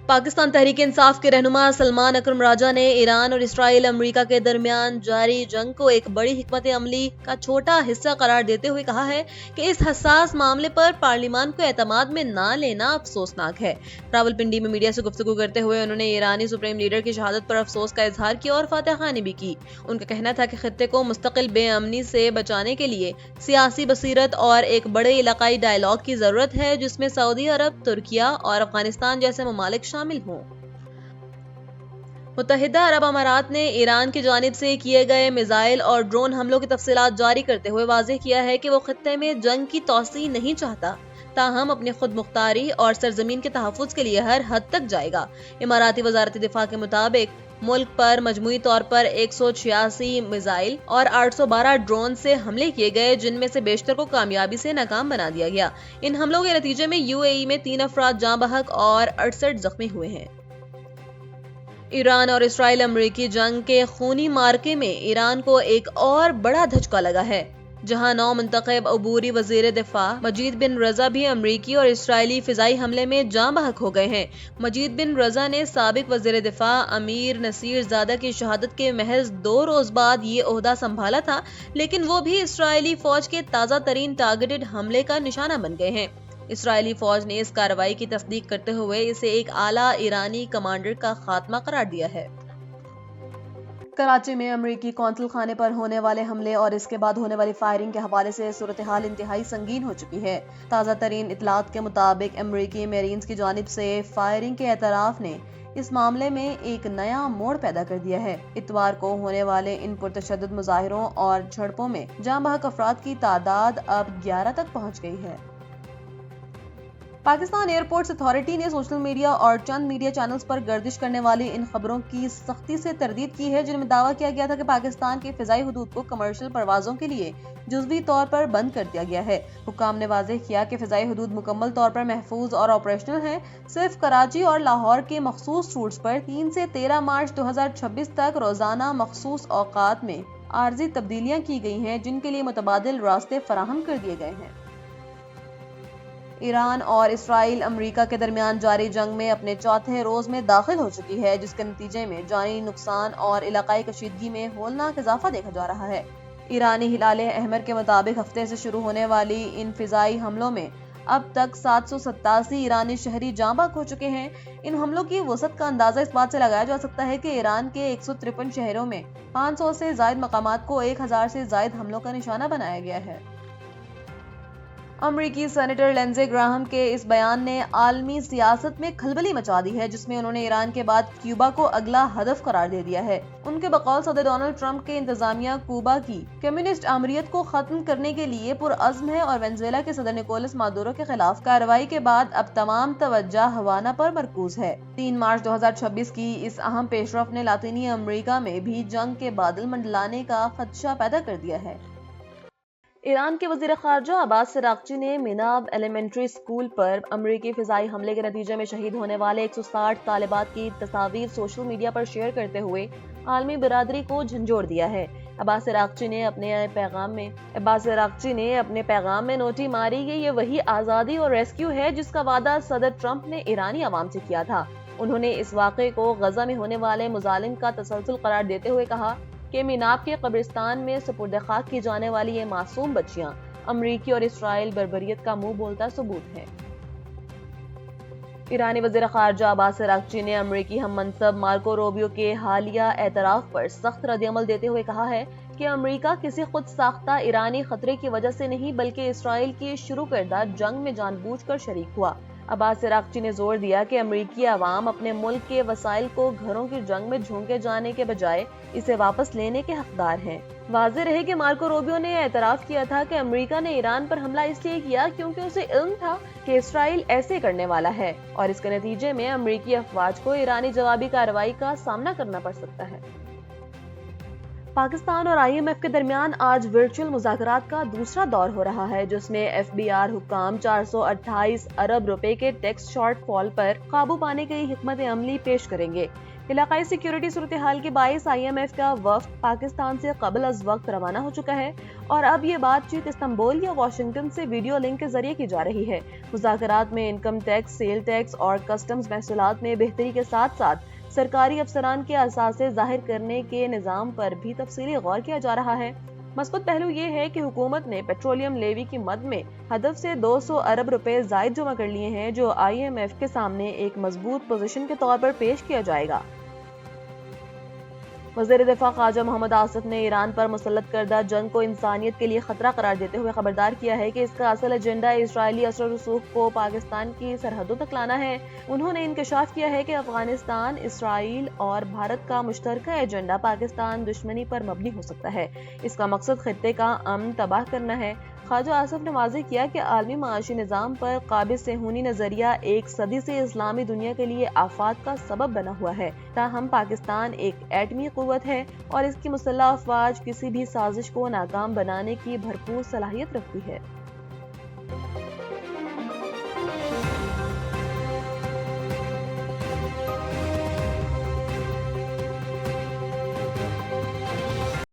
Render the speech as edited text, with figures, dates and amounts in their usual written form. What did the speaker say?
पाकिस्तान तहरीक इंसाफ के रहनुमा सलमान अकरम राजा ने ईरान और इसराइल अमेरिका के दरमियान जारी जंग को एक बड़ी हिकमत अमली का छोटा हिस्सा करार देते हुए कहा है कि इस हसास मामले पर पार्लियामान को एतमाद में ना लेना अफसोसनाक है। रावलपिंडी में मीडिया से गुफ्तगू करते हुए उन्होंने ईरानी सुप्रीम लीडर की शहादत पर अफसोस का इजहार किया और फातह खानी भी की। उनका कहना था कि खित्ते को मुस्तकिल बेअमनी से बचाने के लिए सियासी बसीरत और एक बड़े इलाकाई डायलॉग की जरूरत है, जिसमें सऊदी अरब, तुर्किया और अफगानिस्तान जैसे ममालिक शामिल हों। मुत्तहिदा अरब अमारात ने ईरान की जानिब से किए गए मिसाइल और ड्रोन हमलों की तफसीलात जारी करते हुए वाज़ेह किया है कि वो खित्ते में जंग की तौसी नहीं चाहता, ताहम अपनी खुद मुख्तारी और सरजमीन के तहफ़्फ़ुज़ के लिए हर हद तक जाएगा। इमाराती वज़ारत दिफ़ा के मुताबिक मुल्क पर मजमूई तौर पर 186 मिसाइल और 812 ड्रोन से हमले किए गए, जिनमें से बेशतर को कामयाबी से नाकाम बना दिया गया। इन हमलों के नतीजे में यूएई में 3 अफराद जाँ बहक और 68 जख्मी हुए हैं। ईरान और इसराइल अमरीकी जंग के खूनी मार्के में ईरान को एक और बड़ा धचका लगा है, जहां नौ मुंतखब अबूरी वजीर दिफा मजीद बिन रजा भी अमरीकी और इसराइली फिजाई हमले में जाँ बहक हो गए हैं। मजीद बिन रजा ने साबिक वजीर दिफा अमीर नसीर ज़ादा की शहादत के महज 2 रोज बाद ये ओहदा संभाला था, लेकिन वो भी इसराइली फौज के ताज़ा तरीन टारगेटेड हमले का निशाना बन गए हैं। इसराइली फौज ने इस कार्रवाई की तस्दीक करते हुए इसे एक आला ईरानी कमांडर का खात्मा करार दिया है। कराची में अमरीकी कौंसल खाने पर होने वाले हमले और इसके बाद होने वाली फायरिंग के हवाले से सूरत हाल इंतहाई संगीन हो चुकी है। ताज़ा तरीन इतलात के मुताबिक अमरीकी मेरीन्स की जानिब से फायरिंग के एतराफ ने इस मामले में एक नया मोड़ पैदा कर दिया है। इतवार को होने वाले इन पुरतशद्दुद मुजाहिरों और झड़पों में जाँ बहक अफराद की तादाद अब 11 तक पहुँच गई है। पाकिस्तान एयरपोर्ट्स अथॉरिटी ने सोशल मीडिया और चंद मीडिया चैनल्स पर गर्दिश करने वाली इन खबरों की सख्ती से तरदीद की है, जिनमें दावा किया गया था कि पाकिस्तान की फिजाई हुदूद को कमर्शियल परवाजों के लिए जुज़वी तौर पर बंद कर दिया गया है। हुक्काम ने वाज़ेह किया कि फिजाई हुदूद मुकम्मल तौर पर महफूज और ऑपरेशनल है। सिर्फ कराची और लाहौर के मखसूस रूट्स पर 3 से 13 मार्च 2026 तक रोजाना मखसूस औकात में आर्जी तब्दीलियां की गई हैं, जिनके लिए मुतबादिल रास्ते फराहम कर दिए गए हैं। ईरान और इसराइल अमेरिका के दरमियान जारी जंग में अपने चौथे रोज में दाखिल हो चुकी है, जिसके नतीजे में जानी नुकसान और इलाकाई कशीदगी में होलनाक इजाफा देखा जा रहा है। ईरानी हिलाल अहमर के मुताबिक हफ्ते से शुरू होने वाली इन फिजाई हमलों में अब तक 787 ईरानी शहरी जाँ बहक हो चुके हैं। इन हमलों की वसअत का अंदाजा इस बात से लगाया जा सकता है कि ईरान के 153 शहरों में 500 से जायद मकामात को 1000 से जायद हमलों का निशाना बनाया गया है। अमरीकी सेनेटर लिंडसे ग्राहम के इस बयान ने आलमी सियासत में खलबली मचा दी है, जिसमें उन्होंने ईरान के बाद क्यूबा को अगला हदफ करार दे दिया है। उनके बकौल सदर डोनाल्ड ट्रंप के इंतजामिया क्यूबा की कम्युनिस्ट आमरीत को खत्म करने के लिए पुरअज़्म है और वेनेज़ुएला के सदर निकोलस मादुरो के खिलाफ कार्रवाई के बाद अब तमाम तवज्जो हवाना पर मरकूज है। 3 मार्च 2026 की इस अहम पेशरफ ने लातीनी अमरीका में भी जंग के बादल मंडलाने का खदशा पैदा कर दिया है। ईरान के वज़ीर ख़ारजा अब्बास अराग़ची ने मिनाब एलिमेंट्री स्कूल पर अमरीकी फ़िज़ाई हमले के नतीजे में शहीद होने वाले 160 तालिबात की तस्वीर सोशल मीडिया पर शेयर करते हुए आलमी बिरादरी को झंझोड़ दिया है। अब्बास अराग़ची ने अपने पैगाम में नोटी मारी कि ये वही आज़ादी और रेस्क्यू है जिसका वादा सदर ट्रंप ने ईरानी अवाम से किया था। उन्होंने इस वाक़े को गज़ा में होने वाले मुज़ालिम का तसलसल करार देते हुए कहा कि मिनाब के कब्रिस्तान में सुपुर्द खाक की जाने वाली ये मासूम बच्चियां अमरीकी और इसराइल बर्बरियत का मुंह बोलता सबूत है। ईरानी वज़ीर ख़ारजा अब्बास अराग़ची ने अमरीकी हम मनसब मार्को रूबियो के हालिया एतराफ़ पर सख्त रद्द-ए-अमल देते हुए कहा है कि अमरीका किसी खुद साख्ता ईरानी खतरे की वजह से नहीं, बल्कि इसराइल की शुरू करदा जंग में जानबूझकर शरीक हुआ। अब्बास अराग़ची ने जोर दिया कि अमरीकी अवाम अपने मुल्क के वसाइल को घरों की जंग में झोंके जाने के बजाय इसे वापस लेने के हकदार हैं। वाज़ेह रहे कि मार्को रूबियो ने एतराफ़ किया था कि अमरीका ने ईरान पर हमला इसलिए किया क्योंकि उसे इल्म था कि इसराइल ऐसे करने वाला है और इसके नतीजे में अमरीकी अफवाज को ईरानी जवाबी कार्रवाई का सामना करना पड़ सकता है। پاکستان اور IMF کے درمیان آج ورچوئل مذاکرات کا دوسرا دور ہو رہا ہے، جس میں FBR حکام 428 ارب روپے کے ٹیکس شارٹ فال پر قابو پانے کی حکمت عملی پیش کریں گے۔ علاقائی سیکیورٹی صورتحال کے باعث IMF کا وفد پاکستان سے قبل از وقت روانہ ہو چکا ہے اور اب یہ بات چیت استنبول یا واشنگٹن سے ویڈیو لنک کے ذریعے کی جا رہی ہے۔ مذاکرات میں انکم ٹیکس، سیل ٹیکس اور کسٹمز محصولات میں بہتری کے ساتھ ساتھ سرکاری افسران کے اثاثے ظاہر کرنے کے نظام پر بھی تفصیلی غور کیا جا رہا ہے۔ مثبت پہلو یہ ہے کہ حکومت نے پیٹرولیم لیوی کی مد میں ہدف سے 200 ارب روپے زائد جمع کر لیے ہیں، جو IMF کے سامنے ایک مضبوط پوزیشن کے طور پر پیش کیا جائے گا۔ وزیر دفاع خواجہ محمد آصف نے ایران پر مسلط کردہ جنگ کو انسانیت کے لیے خطرہ قرار دیتے ہوئے خبردار کیا ہے کہ اس کا اصل ایجنڈا اسرائیلی اثر و رسوخ کو پاکستان کی سرحدوں تک لانا ہے۔ انہوں نے انکشاف کیا ہے کہ افغانستان، اسرائیل اور بھارت کا مشترکہ ایجنڈا پاکستان دشمنی پر مبنی ہو سکتا ہے۔ اس کا مقصد خطے کا امن تباہ کرنا ہے۔ خواجہ آصف نے واضح کیا کہ عالمی معاشی نظام پر قابض صہیونی نظریہ ایک صدی سے اسلامی دنیا کے لیے آفات کا سبب بنا ہوا ہے، تاہم پاکستان ایک ایٹمی قوت ہے اور اس کی مسلح افواج کسی بھی سازش کو ناکام بنانے کی بھرپور صلاحیت رکھتی ہے۔